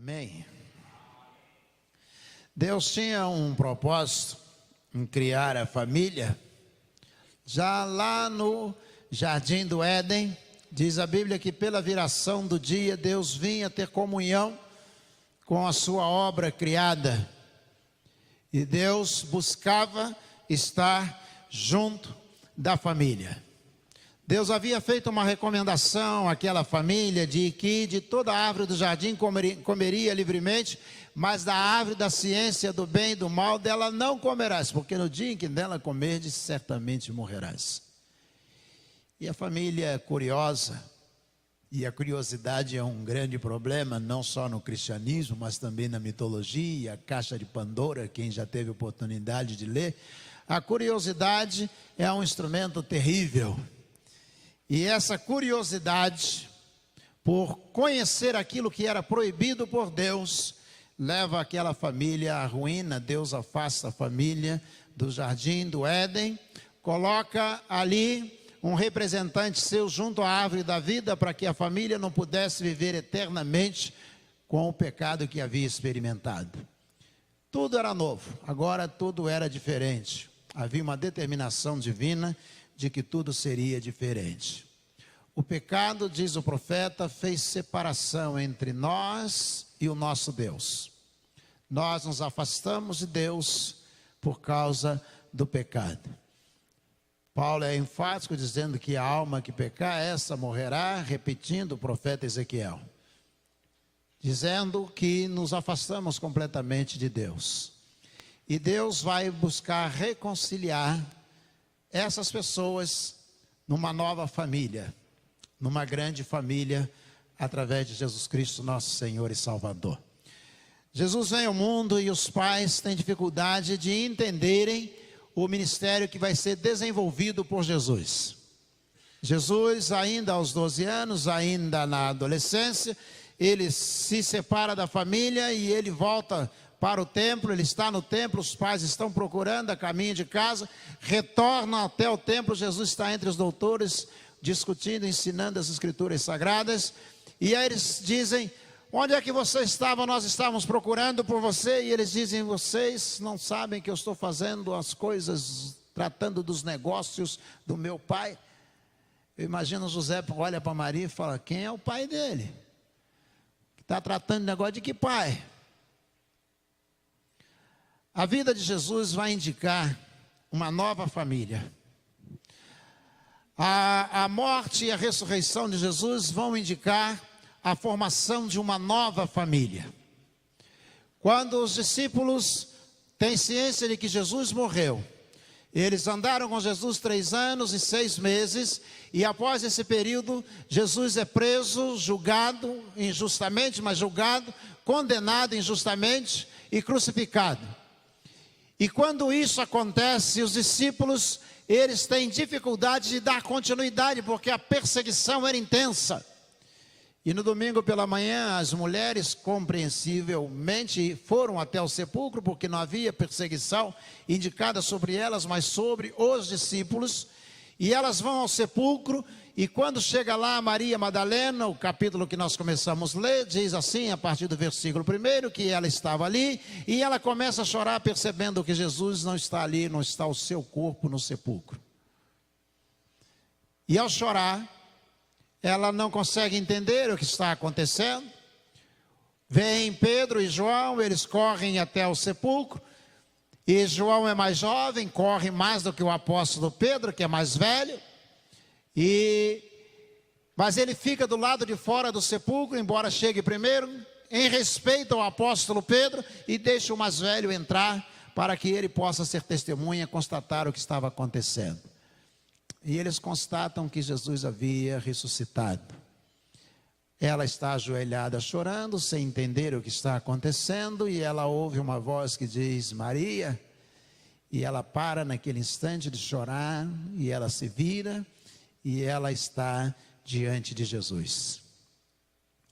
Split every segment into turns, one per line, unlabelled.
Amém. Deus tinha um propósito em criar a família. Já lá no Jardim do Éden, diz a Bíblia que pela viração do dia, Deus vinha ter comunhão com a sua obra criada. E Deus buscava estar junto da família. Deus havia feito uma recomendação àquela família de que de toda árvore do jardim comeria livremente, mas da árvore da ciência do bem e do mal dela não comerás, porque no dia em que dela comerdes, certamente morrerás. E a família é curiosa, e a curiosidade é um grande problema, não só no cristianismo, mas também na mitologia, a Caixa de Pandora, quem já teve oportunidade de ler. A curiosidade é um instrumento terrível. E essa curiosidade, por conhecer aquilo que era proibido por Deus, leva aquela família à ruína. Deus afasta a família do Jardim do Éden, coloca ali um representante seu junto à árvore da vida, para que a família não pudesse viver eternamente com o pecado que havia experimentado. Tudo era novo, agora tudo era diferente. Havia uma determinação divina de que tudo seria diferente. O pecado, diz o profeta, fez separação entre nós e o nosso Deus. Nós nos afastamos de Deus por causa do pecado. Paulo é enfático dizendo que a alma que pecar, essa morrerá, repetindo o profeta Ezequiel, dizendo que nos afastamos completamente de Deus. E Deus vai buscar reconciliar essas pessoas numa nova família, numa grande família, através de Jesus Cristo, nosso Senhor e Salvador. Jesus vem ao mundo e os pais têm dificuldade de entenderem o ministério que vai ser desenvolvido por Jesus. Jesus, ainda aos 12 anos, ainda na adolescência, ele se separa da família e ele volta para o templo. Ele está no templo, os pais estão procurando a caminho de casa, retornam até o templo. Jesus está entre os doutores, discutindo, ensinando as escrituras sagradas, e aí eles dizem: onde é que você estava? Nós estávamos procurando por você. E eles dizem: vocês não sabem que eu estou fazendo as coisas, tratando dos negócios do meu pai? Eu imagino José olha para Maria e fala: quem é o pai dele? Está tratando de negócio de que pai? A vida de Jesus vai indicar uma nova família. A morte e a ressurreição de Jesus vão indicar a formação de uma nova família. Quando os discípulos têm ciência de que Jesus morreu, eles andaram com Jesus 3 anos e 6 meses, e após esse período, Jesus é preso, julgado injustamente, mas julgado, condenado injustamente e crucificado. E quando isso acontece, os discípulos, eles têm dificuldade de dar continuidade, porque a perseguição era intensa. E no domingo pela manhã, as mulheres, compreensivelmente, foram até o sepulcro, porque não havia perseguição indicada sobre elas, mas sobre os discípulos. E elas vão ao sepulcro, e quando chega lá Maria Madalena, o capítulo que nós começamos a ler, diz assim, a partir do versículo 1, que ela estava ali, e ela começa a chorar, percebendo que Jesus não está ali, não está o seu corpo no sepulcro. E ao chorar, ela não consegue entender o que está acontecendo. Vem Pedro e João, eles correm até o sepulcro, e João é mais jovem, corre mais do que o apóstolo Pedro, que é mais velho, mas ele fica do lado de fora do sepulcro, embora chegue primeiro, em respeito ao apóstolo Pedro, e deixa o mais velho entrar, para que ele possa ser testemunha, constatar o que estava acontecendo. E eles constatam que Jesus havia ressuscitado. Ela está ajoelhada chorando, sem entender o que está acontecendo, e ela ouve uma voz que diz: Maria. E ela para naquele instante de chorar, e ela se vira, e ela está diante de Jesus.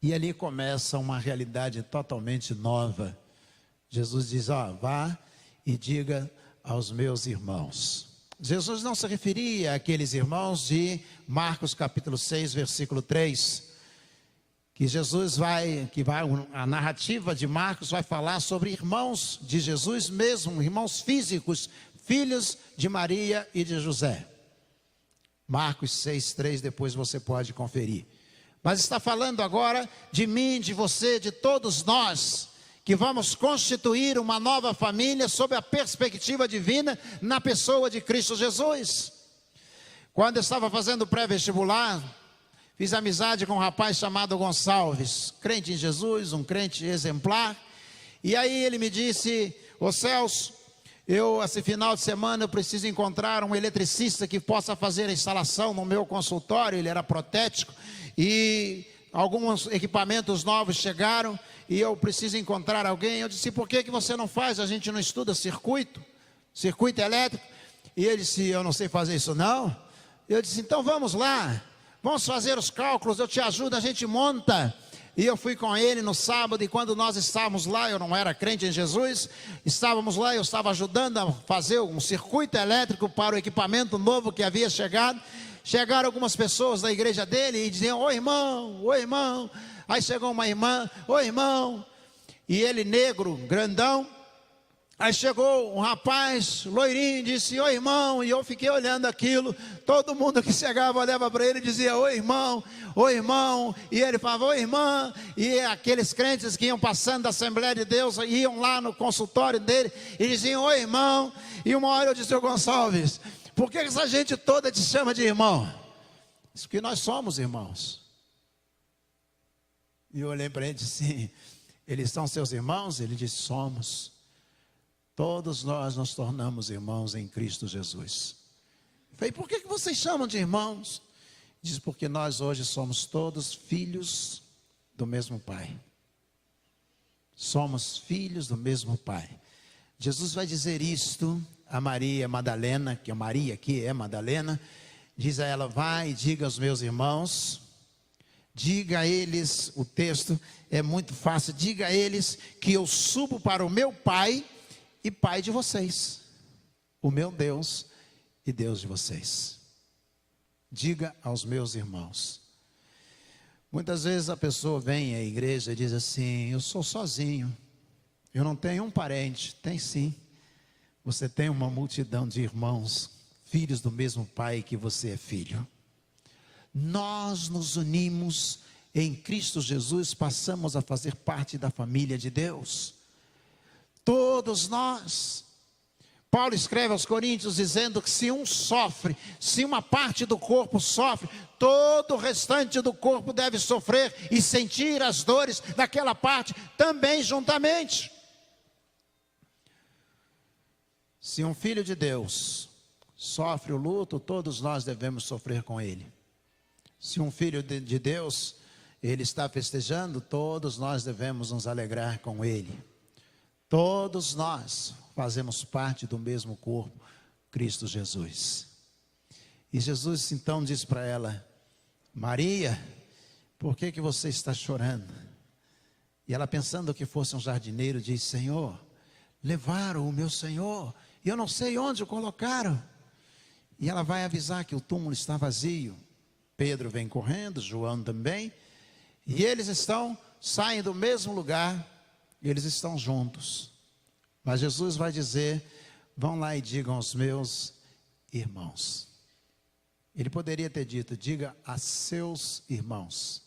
E ali começa uma realidade totalmente nova. Jesus diz: vá e diga aos meus irmãos. Jesus não se referia àqueles irmãos de Marcos capítulo 6, versículo 3, que a narrativa de Marcos vai falar sobre irmãos de Jesus mesmo, irmãos físicos, filhos de Maria e de José. Marcos 6:3, depois você pode conferir. Mas está falando agora de mim, de você, de todos nós, que vamos constituir uma nova família sob a perspectiva divina na pessoa de Cristo Jesus. Quando eu estava fazendo pré-vestibular, fiz amizade com um rapaz chamado Gonçalves, crente em Jesus, um crente exemplar. E aí ele me disse: ô Celso, esse final de semana eu preciso encontrar um eletricista que possa fazer a instalação no meu consultório. Ele era protético e alguns equipamentos novos chegaram e eu preciso encontrar alguém. Eu disse: por que você não faz? A gente não estuda circuito elétrico. E ele disse: eu não sei fazer isso não. Eu disse: então vamos lá, vamos fazer os cálculos, eu te ajudo, a gente monta. E eu fui com ele no sábado, e quando nós estávamos lá, eu não era crente em Jesus, estávamos lá, eu estava ajudando a fazer um circuito elétrico para o equipamento novo que havia chegado. Chegaram algumas pessoas da igreja dele e diziam: ô irmão, ô irmão. Aí chegou uma irmã: ô irmão. E ele negro, grandão. Aí chegou um rapaz, loirinho, disse: ô irmão. E eu fiquei olhando aquilo. Todo mundo que chegava olhava para ele e dizia: ô irmão, ô irmão. E ele falava: ô irmã. E aqueles crentes que iam passando da Assembleia de Deus iam lá no consultório dele e diziam: ô irmão. E uma hora eu disse: ô Gonçalves, por que essa gente toda te chama de irmão? Isso que nós somos irmãos. E eu olhei para ele e disse: sim, eles são seus irmãos? Ele disse: somos. Todos nós nos tornamos irmãos em Cristo Jesus. Eu falei: por que vocês chamam de irmãos? Diz: porque nós hoje somos todos filhos do mesmo Pai. Somos filhos do mesmo Pai. Jesus vai dizer isto a Maria Madalena, que a Maria aqui é Madalena. Diz a ela: vai e diga aos meus irmãos, diga a eles, o texto é muito fácil, diga a eles que eu subo para o meu Pai e Pai de vocês, o meu Deus e Deus de vocês. Diga aos meus irmãos. Muitas vezes a pessoa vem à igreja e diz assim: eu sou sozinho, eu não tenho um parente. Tem sim, você tem uma multidão de irmãos, filhos do mesmo Pai que você é filho. Nós nos unimos em Cristo Jesus, passamos a fazer parte da família de Deus. Todos nós. Paulo escreve aos Coríntios dizendo que se um sofre, se uma parte do corpo sofre, todo o restante do corpo deve sofrer e sentir as dores daquela parte também juntamente. Se um filho de Deus sofre o luto, todos nós devemos sofrer com ele. Se um filho de Deus, ele está festejando, todos nós devemos nos alegrar com ele. Todos nós fazemos parte do mesmo corpo, Cristo Jesus. E Jesus então diz para ela: Maria, por que você está chorando? E ela, pensando que fosse um jardineiro, diz: Senhor, levaram o meu Senhor, e eu não sei onde o colocaram. E ela vai avisar que o túmulo está vazio. Pedro vem correndo, João também, e eles saem do mesmo lugar, eles estão juntos. Mas Jesus vai dizer: vão lá e digam aos meus irmãos. Ele poderia ter dito: diga a seus irmãos.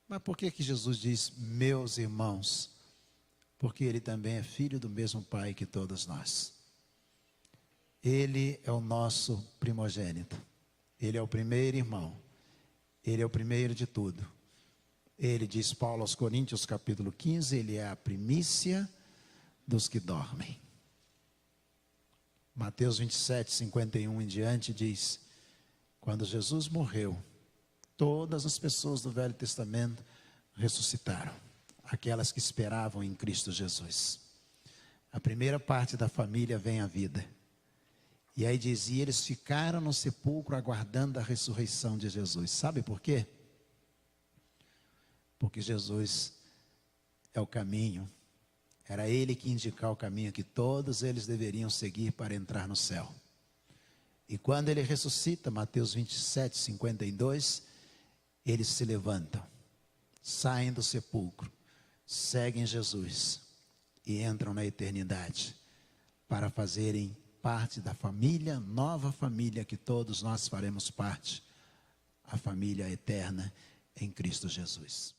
Mas por que Jesus diz meus irmãos? Porque ele também é filho do mesmo Pai que todos nós. Ele é o nosso primogênito. Ele é o primeiro irmão. Ele é o primeiro de tudo. Ele, diz Paulo aos Coríntios capítulo 15, ele é a primícia dos que dormem. Mateus 27, 51 em diante diz: quando Jesus morreu, todas as pessoas do Velho Testamento ressuscitaram, aquelas que esperavam em Cristo Jesus. A primeira parte da família vem à vida. E aí dizia: eles ficaram no sepulcro aguardando a ressurreição de Jesus. Sabe por quê? Porque Jesus é o caminho. Era ele que indicava o caminho que todos eles deveriam seguir para entrar no céu. E quando ele ressuscita, Mateus 27, 52, eles se levantam. saem do sepulcro, seguem Jesus e entram na eternidade para fazerem parte da família, nova família que todos nós faremos parte, a família eterna em Cristo Jesus.